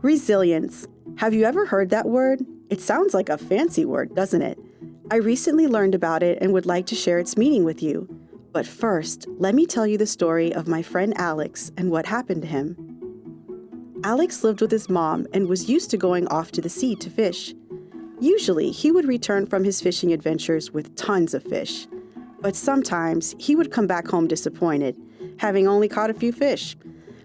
Resilience. Have you ever heard that word? It sounds like a fancy word, doesn't it? I recently learned about it and would like to share its meaning with you. But first, let me tell you the story of my friend Alex and what happened to him. Alex lived with his mom and was used to going off to the sea to fish. Usually, he would return from his fishing adventures with tons of fish. But sometimes, he would come back home disappointed, having only caught a few fish.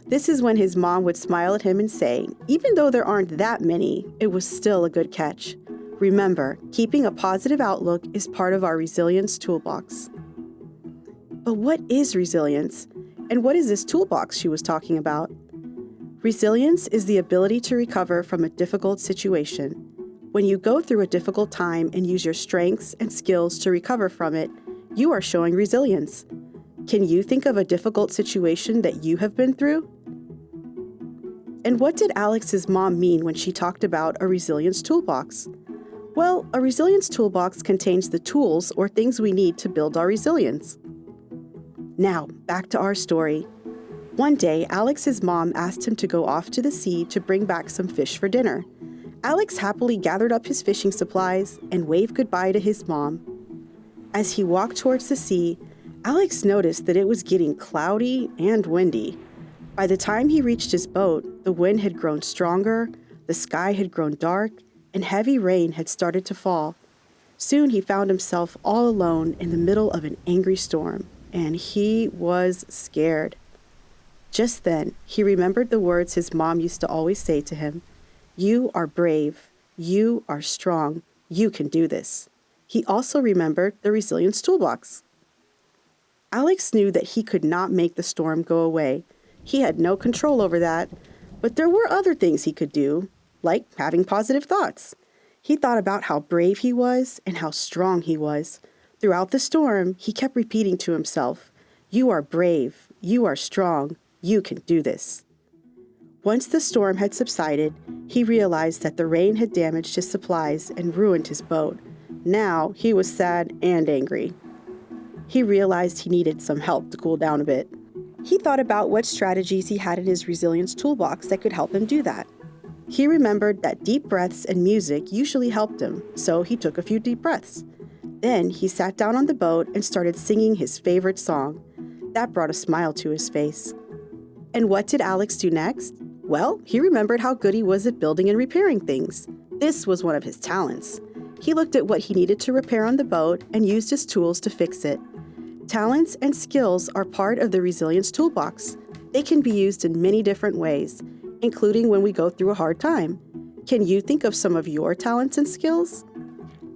This is when his mom would smile at him and say, even though there aren't that many, it was still a good catch. Remember, keeping a positive outlook is part of our resilience toolbox. But what is resilience? And what is this toolbox she was talking about? Resilience is the ability to recover from a difficult situation. When you go through a difficult time and use your strengths and skills to recover from it, you are showing resilience. Can you think of a difficult situation that you have been through? And what did Alex's mom mean when she talked about a resilience toolbox? Well, a resilience toolbox contains the tools or things we need to build our resilience. Now, back to our story. One day, Alex's mom asked him to go off to the sea to bring back some fish for dinner. Alex happily gathered up his fishing supplies and waved goodbye to his mom. As he walked towards the sea, Alex noticed that it was getting cloudy and windy. By the time he reached his boat, the wind had grown stronger, the sky had grown dark, and heavy rain had started to fall. Soon he found himself all alone in the middle of an angry storm, and he was scared. Just then, he remembered the words his mom used to always say to him, "You are brave, you are strong, you can do this." He also remembered the resilience toolbox. Alex knew that he could not make the storm go away. He had no control over that, but there were other things he could do, like having positive thoughts. He thought about how brave he was and how strong he was. Throughout the storm, he kept repeating to himself, "You are brave, you are strong, you can do this." Once the storm had subsided, he realized that the rain had damaged his supplies and ruined his boat. Now he was sad and angry. He realized he needed some help to cool down a bit. He thought about what strategies he had in his resilience toolbox that could help him do that. He remembered that deep breaths and music usually helped him, so he took a few deep breaths. Then he sat down on the boat and started singing his favorite song. That brought a smile to his face. And what did Alex do next? Well, he remembered how good he was at building and repairing things. This was one of his talents. He looked at what he needed to repair on the boat and used his tools to fix it. Talents and skills are part of the resilience toolbox. They can be used in many different ways, including when we go through a hard time. Can you think of some of your talents and skills?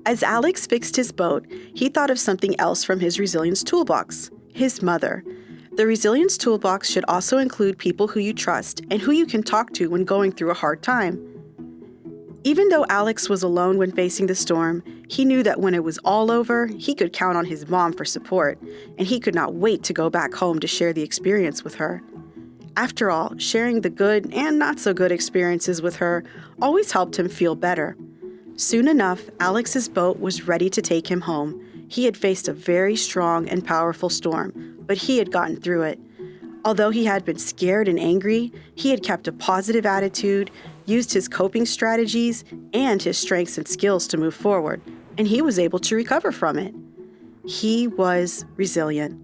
As Alex fixed his boat, he thought of something else from his resilience toolbox, his mother. The resilience toolbox should also include people who you trust and who you can talk to when going through a hard time. Even though Alex was alone when facing the storm, he knew that when it was all over, he could count on his mom for support, and he could not wait to go back home to share the experience with her. After all, sharing the good and not so good experiences with her always helped him feel better. Soon enough, Alex's boat was ready to take him home. He had faced a very strong and powerful storm, but he had gotten through it. Although he had been scared and angry, he had kept a positive attitude, used his coping strategies and his strengths and skills to move forward, and he was able to recover from it. He was resilient.